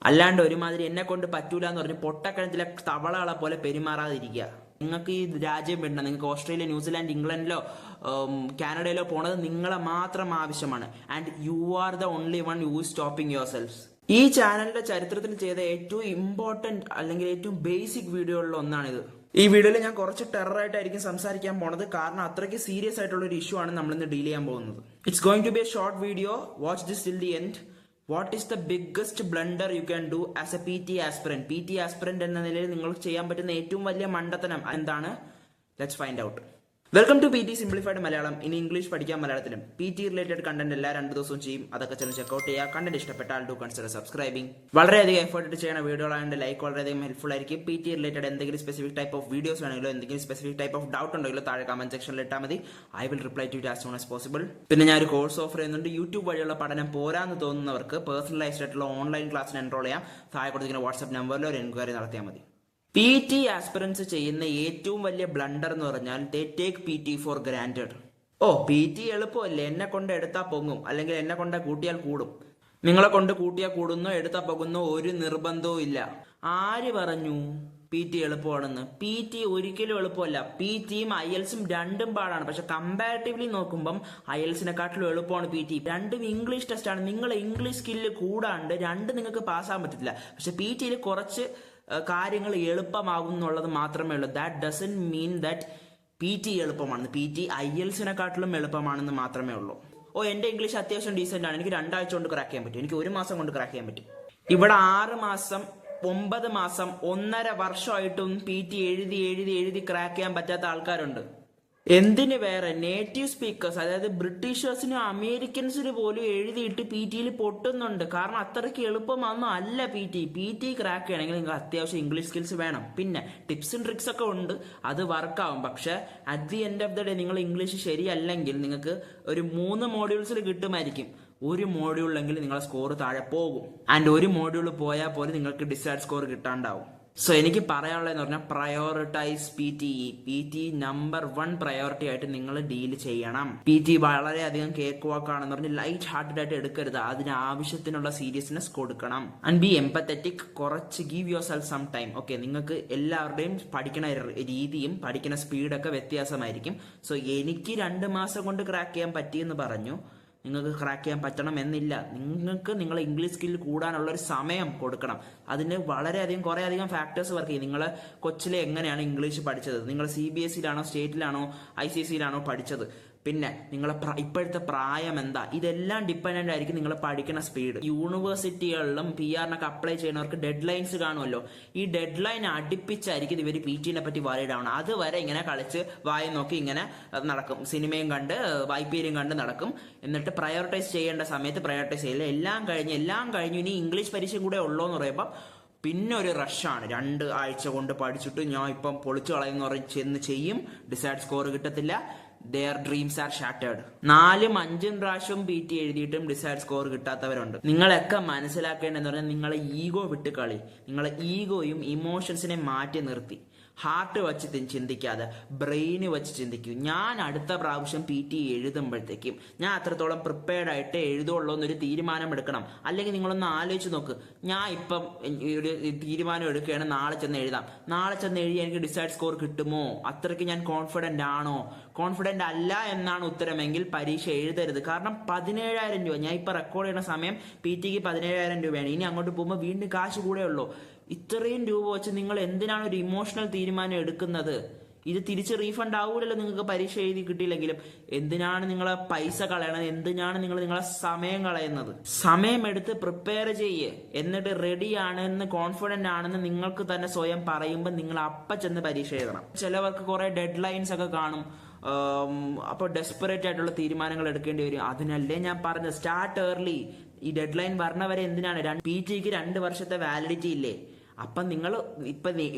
അല്ലാണ്ട് ഒരുമാതിരി എന്നെ കൊണ്ട് പറ്റൂല എന്ന് പറഞ്ഞ് പൊട്ടക്കിഴത്തിലെ തവളകളെ പോലെ പെരുമാറാതിരിക്കുക. നിങ്ങൾക്ക് ഈ രാജ്യം വേണ്ട, നിങ്ങൾക്ക് ഓസ്ട്രേലിയ, ന്യൂസിലാൻഡ്, ഇംഗ്ലണ്ടിലോ കാനഡയിലോ പോണത് നിങ്ങളെ മാത്രം ആവശ്യമാണ്. And you are the only one you stopping yourself. ഈ ചാനലിന്റെ ചരിത്രത്തിൽ ചെയ്ത ഏറ്റവും ഇമ്പോർട്ടന്റ് അല്ലെങ്കിൽ ഏറ്റവും ബേസിക് വീഡിയോകളിൽ ഒന്നാണിത്. ഈ വീഡിയോയിൽ ഞാൻ കുറച്ച് ടെററായിട്ടായിരിക്കും സംസാരിക്കാൻ പോണത്, കാരണം അത്രയ്ക്ക് സീരിയസ് ആയിട്ടുള്ള ഒരു ഇഷ്യൂ ആണ് നമ്മൾ ഇന്ന് ഡീൽ ചെയ്യാൻ പോകുന്നത്. It's going to be a short video. Watch this till the end. What is the biggest blunder you can do as a PT aspirant? PT aspirant എന്ന നിലയിൽ നിങ്ങൾക്ക് ചെയ്യാൻ പറ്റുന്ന ഏറ്റവും വലിയ മണ്ടത്തനം എന്താണ്? Let's find out. Welcome to PT simplified Malayalam. ഇനി ഇംഗ്ലീഷ് പഠിക്കാൻ മലയാളത്തിലും. PT റിലേറ്റഡ് കണ്ടന്റ് എല്ലാ 2 ദിവസവും ചെയ്യും. അതൊക്കെ ചെന്ന് ചെക്കൗട്ട് ചെയ്യുക. കണ്ടന്റ് ഇഷ്ടപ്പെട്ടാൽ ഡു കൺസിഡർ സബ്സ്ക്രൈബിംഗ്. വളരെയധികം എഫേർട്ട് ഇട്ട് ചെയ്യുന്ന വീഡിയോകളായതുകൊണ്ട് ലൈക്ക് വളരെയധികം ഹെൽപ്ഫുൾ ആയിരിക്കും. PT റിലേറ്റഡ് എന്തെങ്കിലും സ്പെസിഫിക് ടൈപ്പ് ഓഫ് വീഡിയോസ് വേണമെങ്കിലോ എന്തെങ്കിലും സ്പെസിഫിക് ടൈപ്പ് ഓഫ് ഡൗട്ട് ഉണ്ടെങ്കിലോ താഴെ കമന്റ് സെക്ഷനിൽ ഇട്ടാൽ മതി. I will reply to it as soon as possible. പിന്നെ ഞാൻ ഒരു കോഴ്സ് ഓഫർ ചെയ്യുന്നുണ്ട്. യൂട്യൂബ് വഴിയുള്ള പഠനം പോരാന്ന് തോന്നുന്നവർക്ക് പേഴ്സണലൈസ്ഡ് ആയിട്ടുള്ള ഓൺലൈൻ ക്ലാസ്സിന് എൻറോൾ ചെയ്യാം. താഴെ കൊടുത്തിരിക്കുന്ന വാട്സ്ആപ്പ് നമ്പറിൽ ഒരു എൻക്വയറി നടത്തിയാൽ മതി. PT ആസ്പിറൻസ് ചെയ്യുന്ന ഏറ്റവും വലിയ ബ്ലണ്ടർ എന്ന് പറഞ്ഞാൽ they take PT four granted. PT എളുപ്പമല്ലേ, എന്നെ കൊണ്ട് എടുത്താൽ പൊങ്ങും, അല്ലെങ്കിൽ എന്നെ കൊണ്ട് കൂട്ടിയാൽ കൂടും. നിങ്ങളെ കൊണ്ട് കൂട്ടിയാൽ കൂടുന്നോ എടുത്താൽ പോകുന്നോ ഒരു നിർബന്ധവും ഇല്ല. ആര് പറഞ്ഞു PT എളുപ്പമാണെന്ന്? PT ഒരിക്കലും എളുപ്പമല്ല. PTയും IELTSഉം രണ്ടും പാടാണ്. പക്ഷെ കമ്പാരിറ്റീവ്ലി നോക്കുമ്പം IELTSനെക്കാട്ടിലും എളുപ്പമാണ് PT. രണ്ടും ഇംഗ്ലീഷ് ടെസ്റ്റ് ആണ്. നിങ്ങൾ ഇംഗ്ലീഷ് സ്കില്ല് കൂടാണ്ട് രണ്ട് നിങ്ങൾക്ക് പാസ്സാകാൻ പറ്റത്തില്ല. പക്ഷെ PTയിൽ കുറച്ച് കാര്യങ്ങൾ എളുപ്പമാകും എന്നുള്ളത് മാത്രമേ ഉള്ളൂ. That doesn't mean that PT എളുപ്പമാണ്. PT IELTSനെക്കാട്ടിലും എളുപ്പമാണെന്ന് മാത്രമേ ഉള്ളൂ. എന്റെ ഇംഗ്ലീഷ് അത്യാവശ്യം ഡീസെന്റ് ആണ്, എനിക്ക് 2 ആഴ്ച കൊണ്ട് ക്രാക്ക് ചെയ്യാൻ പറ്റും, എനിക്ക് 1 മാസം കൊണ്ട് ക്രാക്ക് ചെയ്യാൻ പറ്റും. ഇവിടെ 6 മാസം 9 മാസം 1.5 വർഷമായിട്ടും PT എഴുതി എഴുതി എഴുതി ക്രാക്ക് ചെയ്യാൻ പറ്റാത്ത ആൾക്കാരുണ്ട്. എന്തിന് വേറെ നേറ്റീവ് സ്പീക്കേഴ്സ്, അതായത് ബ്രിട്ടീഷേഴ്സിനും അമേരിക്കൻസിന് പോലും എഴുതിയിട്ട് PTയിൽ പൊട്ടുന്നുണ്ട്. കാരണം അത്രയ്ക്ക് എളുപ്പമൊന്നും അല്ല PT ക്രാക്ക് ചെയ്യണമെങ്കിൽ നിങ്ങൾക്ക് അത്യാവശ്യം ഇംഗ്ലീഷ് സ്കിൽസ് വേണം. പിന്നെ ടിപ്സ് ആൻഡ് ട്രിക്സ് ഒക്കെ ഉണ്ട്, അത് വർക്കാവും. പക്ഷെ at the end of the day നിങ്ങൾ ഇംഗ്ലീഷ് ശരിയല്ലെങ്കിൽ നിങ്ങൾക്ക് ഒരു 3 മോഡ്യൂൾസിൽ കിട്ടുമായിരിക്കും. ഒരു മോഡ്യൂളിലെങ്കിൽ നിങ്ങളെ സ്കോർ താഴെ പോകും. ആൻഡ് ഒരു മോഡ്യൂൾ പോയാൽ പോലും നിങ്ങൾക്ക് ഡിസൈഡ് സ്കോർ കിട്ടാണ്ടാവും. സോ എനിക്ക് പറയാനുള്ളതെന്ന് പറഞ്ഞാൽ പ്രയോറിറ്റൈസ് PT നമ്പർ 1 പ്രയോറിറ്റി ആയിട്ട് നിങ്ങൾ ഡീൽ ചെയ്യണം. PT വളരെയധികം കേക്ക് വാക്കാണെന്ന് പറഞ്ഞ് ലൈറ്റ് ഹാർട്ടഡ് ആയിട്ട് എടുക്കരുത്. അതിന് ആവശ്യത്തിനുള്ള സീരിയസ്നെസ് കൊടുക്കണം. And be empathetic. കുറച്ച് give yourself some time. നിങ്ങൾക്ക് എല്ലാവരുടെയും പഠിക്കുന്ന രീതിയും പഠിക്കുന്ന സ്പീഡൊക്കെ വ്യത്യാസമായിരിക്കും. സോ എനിക്ക് 2 മാസം കൊണ്ട് ക്രാക്ക് ചെയ്യാൻ പറ്റിയെന്ന് പറഞ്ഞു, നിങ്ങൾക്ക് ക്രാക്ക് ചെയ്യാൻ പറ്റണം എന്നില്ല. നിങ്ങൾക്ക് നിങ്ങളെ ഇംഗ്ലീഷ് സ്കിൽ കൂടാനുള്ള ഒരു സമയം കൊടുക്കണം. അതിന് വളരെയധികം കുറേ അധികം ഫാക്ടേഴ്സ് വർക്ക് ചെയ്യും. നിങ്ങൾ കൊച്ചിലെ എങ്ങനെയാണ് ഇംഗ്ലീഷ് പഠിച്ചത്? നിങ്ങൾ CBSEയിലാണോ സ്റ്റേറ്റിലാണോ ICSEയിലാണോ പഠിച്ചത്? പിന്നെ നിങ്ങളെ ഇപ്പോഴത്തെ പ്രായം എന്താ? ഇതെല്ലാം ഡിപ്പെൻഡന്റ് ആയിരിക്കും നിങ്ങൾ പഠിക്കുന്ന സ്പീഡ്. യൂണിവേഴ്സിറ്റികളിലും PR-നൊക്കെ അപ്ലൈ ചെയ്യുന്നവർക്ക് ഡെഡ് ലൈൻസ് കാണുമല്ലോ. ഈ ഡെഡ് ലൈൻ അടുപ്പിച്ചായിരിക്കും ഇവർ PT-നെ പറ്റി വറീഡ് ആവണം. അതുവരെ ഇങ്ങനെ കളിച്ച് വായി നോക്കി ഇങ്ങനെ നടക്കും, സിനിമയും കണ്ട് IPL-ഉം കണ്ട് നടക്കും. എന്നിട്ട് പ്രയോറിറ്റൈസ് ചെയ്യേണ്ട സമയത്ത് പ്രയോറിറ്റൈസ് ചെയ്യില്ല. എല്ലാം കഴിഞ്ഞു ഇനി ഇംഗ്ലീഷ് പരീക്ഷയും കൂടെ ഉള്ളൂ എന്ന് പറയുമ്പോൾ പിന്നെ ഒരു റഷാണ്. 2 ആഴ്ച കൊണ്ട് പഠിച്ചിട്ട് ഞാൻ ഇപ്പം പൊളിച്ചു കളയെന്ന് പറഞ്ഞ് ചെന്ന് ചെയ്യും, ഡിസൈഡ് സ്കോർ കിട്ടത്തില്ല. Their dreams are shattered. 4ഉം 5ഉം പ്രാവശ്യവും PT എഴുതിയിട്ടും ഡിസൈഡ് സ്കോർ കിട്ടാത്തവരുണ്ട്. നിങ്ങളൊക്കെ മനസ്സിലാക്കേണ്ടതെന്ന് പറഞ്ഞാൽ നിങ്ങളെ ഈഗോ വിട്ട് കളി. നിങ്ങളെ ഈഗോയും ഇമോഷൻസിനെ മാറ്റി നിർത്തി ഹാർട്ട് വെച്ച് ചിന്തിക്കാതെ ബ്രെയിന് വെച്ച് ചിന്തിക്കൂ. ഞാൻ അടുത്ത പ്രാവശ്യം PT എഴുതുമ്പോഴത്തേക്കും ഞാൻ അത്രത്തോളം പ്രിപ്പയർഡ് ആയിട്ട് എഴുതുള്ളൂ എന്നൊരു തീരുമാനം എടുക്കണം. അല്ലെങ്കിൽ നിങ്ങളൊന്ന് ആലോചിച്ച് നോക്ക്, ഞാൻ ഇപ്പം ഒരു തീരുമാനം എടുക്കുകയാണ്, നാളെ ചെന്ന് എഴുതാം. നാളെ ചെന്ന് എഴുതി എനിക്ക് ഡിസൈഡ് സ്കോർ കിട്ടുമോ? അത്രയ്ക്ക് ഞാൻ കോൺഫിഡന്റ് ആണോ? കോൺഫിഡന്റ് അല്ല എന്നാണ് ഉത്തരമെങ്കിൽ പരീക്ഷ എഴുതരുത്. കാരണം 17,000 രൂപ, ഞാൻ ഇപ്പൊ റെക്കോർഡ് ചെയ്യുന്ന സമയം PTക്ക് 17,000 രൂപയാണ്. ഇനി അങ്ങോട്ട് പോകുമ്പോൾ വീണ്ടും കാശ് കൂടെ ഉള്ളൂ. ഇത്രയും രൂപ വെച്ച് നിങ്ങൾ എന്തിനാണ് ഒരു ഇമോഷണൽ തീരുമാനം എടുക്കുന്നത്? ഇത് തിരിച്ച് റീഫണ്ട് ആവൂലല്ലോ നിങ്ങൾക്ക് പരീക്ഷ എഴുതി കിട്ടിയില്ലെങ്കിലും. എന്തിനാണ് നിങ്ങളെ പൈസ കളയണത്? എന്തിനാണ് നിങ്ങളെ സമയം കളയുന്നത്? സമയമെടുത്ത് പ്രിപ്പയർ ചെയ്യേ, എന്നിട്ട് റെഡി ആണെന്ന് കോൺഫിഡന്റ് ആണെന്ന് നിങ്ങൾക്ക് തന്നെ സ്വയം പറയുമ്പോൾ നിങ്ങൾ അപ്പം ചെന്ന് പരീക്ഷ എഴുതണം. ചിലവർക്ക് കുറെ ഡെഡ് ലൈൻസ് ഒക്കെ കാണും. അപ്പോൾ ഡെസ്പറേറ്റ് ആയിട്ടുള്ള തീരുമാനങ്ങൾ എടുക്കേണ്ടി വരും. അതിനല്ലേ ഞാൻ പറഞ്ഞത് സ്റ്റാർട്ട് ഏർലി. ഈ ഡെഡ് ലൈൻ പറഞ്ഞവരെ എന്തിനാണ്? PTക്ക് 2 വർഷത്തെ വാലിഡിറ്റി ഇല്ലേ? അപ്പം നിങ്ങൾ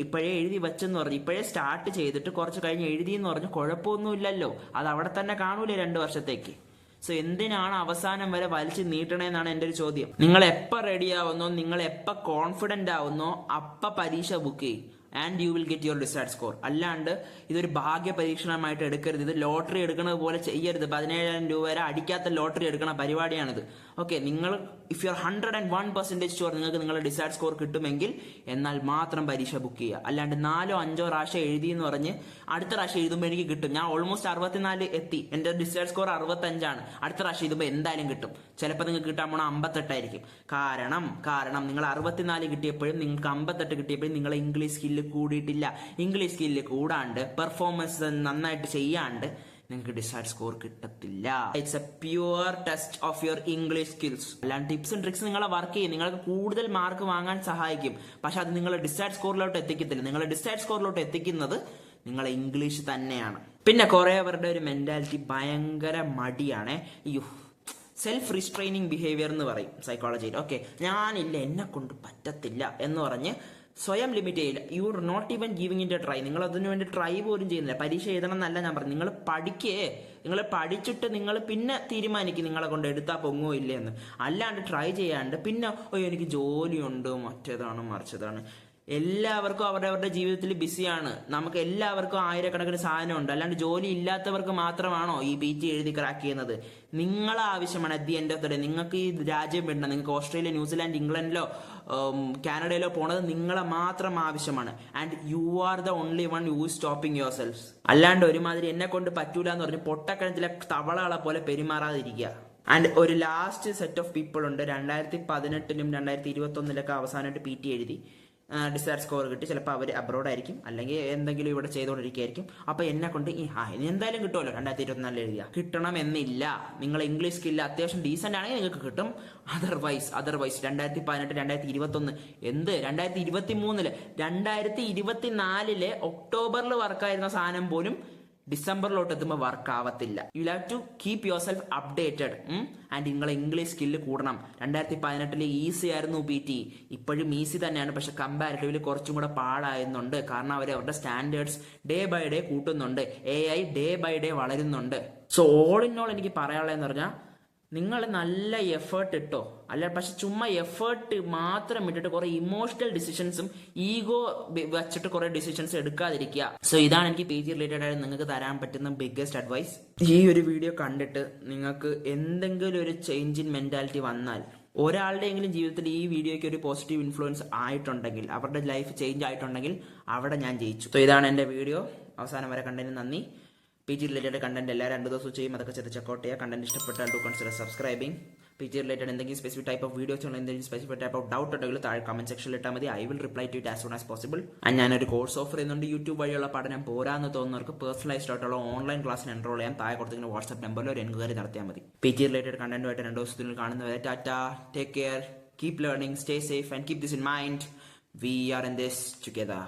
ഇപ്പോഴേ എഴുതി വെച്ചെന്ന് പറഞ്ഞു, ഇപ്പോഴേ സ്റ്റാർട്ട് ചെയ്തിട്ട് കുറച്ച് കഴിഞ്ഞ് എഴുതിയെന്ന് പറഞ്ഞു കുഴപ്പമൊന്നുമില്ലല്ലോ. അത് അവിടെ തന്നെ കാണൂലേ 2 വർഷത്തേക്ക്. സോ എന്തിനാണ് അവസാനം വരെ വലിച്ചു നീട്ടണേന്നാണ് എൻ്റെ ഒരു ചോദ്യം. നിങ്ങൾ എപ്പോൾ റെഡി ആവുന്നോ, നിങ്ങൾ എപ്പോൾ കോൺഫിഡന്റ് ആവുന്നോ അപ്പം പരീക്ഷ ബുക്ക് ചെയ്യും. And you will get your decide score. അല്ലാണ്ട് ഇതൊരു ഭാഗ്യ പരീക്ഷണമായിട്ട് എടുക്കരുത്. ഇത് ലോട്ടറി എടുക്കുന്നത് പോലെ ചെയ്യരുത്. 17,000 രൂപ വരെ അടിക്കാത്ത ലോട്ടറി എടുക്കണ പരിപാടിയാണിത്. ഓക്കെ, നിങ്ങൾ ഇഫ് യു ആർ 101% ഷുവർ നിങ്ങൾക്ക് നിങ്ങളുടെ ഡിസൈഡ് സ്കോർ കിട്ടുമെങ്കിൽ എന്നാൽ മാത്രം പരീക്ഷ ബുക്ക് ചെയ്യുക. അല്ലാണ്ട് 4-5 പ്രാവശ്യം എഴുതി എന്ന് പറഞ്ഞ് അടുത്ത പ്രാവശ്യം എഴുതുമ്പോൾ എനിക്ക് കിട്ടും. ഞാൻ ഓൾമോസ്റ്റ് 64 എത്തി, എന്റെ ഡിസൈഡ് സ്കോർ 65 അടുത്ത പ്രാവശ്യം എഴുതുമ്പോൾ എന്തായാലും കിട്ടും. ചിലപ്പോൾ നിങ്ങൾക്ക് കിട്ടാൻ പോണ 58 ആയിരിക്കും. കാരണം നിങ്ങൾ 64 കിട്ടിയപ്പോഴും നിങ്ങൾക്ക് 58 കിട്ടിയപ്പോഴും നിങ്ങളെ ഇംഗ്ലീഷ് സ്കില്ല് കൂടിയിട്ടില്ല. ഇംഗ്ലീഷ് സ്കില്ല് കൂടാണ്ട് പെർഫോമൻസ് നന്നായിട്ട് ചെയ്യാണ്ട് നിങ്ങൾക്ക് ഡിസൈഡ് സ്കോർ കിട്ടത്തില്ല. It's A pure test of your English skills. അല്ലാണ്ട് ടിപ്സ് ആൻഡ് ട്രിക്സ് നിങ്ങളെ വർക്ക് ചെയ്യും, നിങ്ങൾക്ക് കൂടുതൽ മാർക്ക് വാങ്ങാൻ സഹായിക്കും. പക്ഷെ അത് നിങ്ങളെ ഡിസൈഡ് സ്കോറിലോട്ട് എത്തിക്കത്തില്ല. നിങ്ങളെ ഡിസൈഡ് സ്കോറിലോട്ട് എത്തിക്കുന്നത് നിങ്ങളെ ഇംഗ്ലീഷ് തന്നെയാണ്. പിന്നെ കുറെ അവരുടെ ഒരു മെന്റാലിറ്റി ഭയങ്കര മടിയാണ്. സെൽഫ് റിസ്ട്രെയിനിങ് ബിഹേവിയർ എന്ന് പറയും സൈക്കോളജിയിൽ. ഓക്കെ, ഞാനില്ല, എന്നെ കൊണ്ട് പറ്റത്തില്ല എന്ന് പറഞ്ഞ് സ്വയം ലിമിറ്റ് ചെയ്യില്ല. You are not even giving it a try. നിങ്ങൾ അതിനു വേണ്ടി ട്രൈ പോലും ചെയ്യുന്നില്ല. പരീക്ഷ എഴുതണം എന്നല്ല ഞാൻ പറഞ്ഞു. നിങ്ങൾ നിങ്ങൾ പഠിച്ചിട്ട് നിങ്ങൾ പിന്നെ തീരുമാനിക്കും നിങ്ങളെ കൊണ്ട് എടുത്താൽ പൊങ്ങോ ഇല്ലേ എന്ന്. അല്ലാണ്ട് ട്രൈ ചെയ്യാണ്ട് പിന്നെ എനിക്ക് ജോലിയുണ്ട്, മറ്റേതാണ് മറിച്ചതാണ്. എല്ലാവർക്കും അവരവരുടെ ജീവിതത്തിൽ ബിസിയാണ്. നമുക്ക് എല്ലാവർക്കും ആയിരക്കണക്കിന് സാധനമുണ്ട്. അല്ലാണ്ട് ജോലി ഇല്ലാത്തവർക്ക് മാത്രമാണോ ഈ PT എഴുതി ക്രാക്ക് ചെയ്യുന്നത്? നിങ്ങളെ ആവശ്യമാണ് at the end of the day. നിങ്ങൾക്ക് ഈ രാജ്യം വിടണം, നിങ്ങൾക്ക് ഓസ്ട്രേലിയ, ന്യൂസിലാൻഡ്, ഇംഗ്ലണ്ടിലോ കാനഡയിലോ പോണത് നിങ്ങളെ മാത്രം ആവശ്യമാണ്. And you are the only one you stopping yourself. അല്ലാണ്ട് ഒരുമാതിരി എന്നെ കൊണ്ട് പറ്റൂല എന്ന് പറഞ്ഞ് പൊട്ടക്കിണറ്റിലെ തവളകളെ പോലെ പെരുമാറാതിരിക്കുക. ആൻഡ് ഒരു ലാസ്റ്റ് സെറ്റ് ഓഫ് പീപ്പിൾ ഉണ്ട്. 2018-ലും 2021-ലൊക്കെ അവസാനമായിട്ട് PT എഴുതി ഡിസൈഡ് സ്കോർ കിട്ടി. ചിലപ്പോൾ അവർ അബ്രോഡ് ആയിരിക്കും, അല്ലെങ്കിൽ എന്തെങ്കിലും ഇവിടെ ചെയ്തുകൊണ്ടിരിക്കുകയായിരിക്കും. അപ്പോൾ എന്നെ കൊണ്ട് ഇനി എന്തായാലും കിട്ടുമല്ലോ 2024 എഴുതിയാൽ. കിട്ടണമെന്നില്ല. നിങ്ങൾ ഇംഗ്ലീഷ് സ്കില്ല് അത്യാവശ്യം ഡീസൻ്റ് ആണെങ്കിൽ നിങ്ങൾക്ക് കിട്ടും. അതർവൈസ് 2018, 2021 2023 2024 ഒക്ടോബറിൽ വർക്കായിരുന്ന സാധനം പോലും ഡിസംബറിലോട്ട് എത്തുമ്പോൾ വർക്ക് ആവത്തില്ല. You have to keep yourself updated. And നിങ്ങളെ ഇംഗ്ലീഷ് സ്കില്ല് കൂടണം. 2018 ഈസി ആയിരുന്നു PT, ഇപ്പോഴും ഈസി തന്നെയാണ്. പക്ഷെ കമ്പാരിറ്റീവ്ലി കുറച്ചും കൂടെ പാടായിരുന്നുണ്ട്. കാരണം അവരുടെ സ്റ്റാൻഡേർഡ്സ് ഡേ ബൈ ഡേ കൂട്ടുന്നുണ്ട്. AI ഡേ ബൈ ഡേ വളരുന്നുണ്ട്. സോ ഓൾ ഇൻ ഓൾ എനിക്ക് പറയാനുള്ളതെന്ന് പറഞ്ഞാൽ നിങ്ങൾ നല്ല എഫേർട്ട് ഇട്ടോ. അല്ല, പക്ഷെ ചുമ്മാ എഫേർട്ട് മാത്രം ഇട്ടിട്ട് കുറെ ഇമോഷണൽ ഡിസിഷൻസും ഈഗോ വെച്ചിട്ട് കുറെ ഡിസിഷൻസ് എടുക്കാതിരിക്കുക. സോ ഇതാണ് എനിക്ക് PG റിലേറ്റഡ് ആയിട്ട് നിങ്ങൾക്ക് തരാൻ പറ്റുന്ന ബിഗ്ഗസ്റ്റ് അഡ്വൈസ്. ഈ ഒരു വീഡിയോ കണ്ടിട്ട് നിങ്ങൾക്ക് എന്തെങ്കിലും ഒരു ചേഞ്ച് ഇൻ മെന്റാലിറ്റി വന്നാൽ, ഒരാളുടെയെങ്കിലും ജീവിതത്തിൽ ഈ വീഡിയോയ്ക്ക് ഒരു പോസിറ്റീവ് ഇൻഫ്ലുവൻസ് ആയിട്ടുണ്ടെങ്കിൽ, അവരുടെ ലൈഫ് ചേഞ്ച് ആയിട്ടുണ്ടെങ്കിൽ അവിടെ ഞാൻ ജയിച്ചു. സോ ഇതാണ് എൻ്റെ വീഡിയോ. അവസാനം വരെ കണ്ടതിന് നന്ദി. PG റിലേറ്റഡ് കണ്ടന്റ് എല്ലാവരും 2 ദിവസം ചെയ്യും. അതൊക്കെ ചെയ്ത് ചെക്കൗട്ട് ചെയ്യുക. കണ്ടന്റ് ഇഷ്ടപ്പെട്ടാൽ do consider subscribing. PG related എന്തെങ്കിലും സ്പെസിഫിക് ടൈപ്പ് ഓഫ് വീഡിയോസ് ഉള്ള എന്തെങ്കിലും സ്പെസിഫിക് ടൈപ്പ് ഓഫ് ഡൗട്ട് ഉണ്ടെങ്കിൽ താഴെ കമന്റ് സെക്ഷനിൽ ഇട്ടാൽ മതി. I will reply to it as soon as possible. And ഞാനൊരു കോഴ്സ് ഓഫർ ചെയ്യുന്നുണ്ട്. യൂട്യൂബ് വഴിയുള്ള പഠനം പോരാന്ന് തോന്നുന്നവർക്ക് പേഴ്സണലൈസ്ഡ് ആയിട്ടുള്ള ഓൺലൈൻ ക്ലാസ്സിന് എൻറോൾ ചെയ്യാൻ താഴെ കൊടുത്തിരിക്കുന്ന വാട്സ്ആപ്പ് നമ്പറിൽ ഒരു എൻക്വയറി നടത്തിയാൽ മതി. PG റിലേറ്റഡ് കണ്ടന്റുമായിട്ട് 2 ദിവസത്തിനുള്ളിൽ കാണുന്നവരെ tata, take care, keep learning, stay safe and keep this in mind. We are in this together.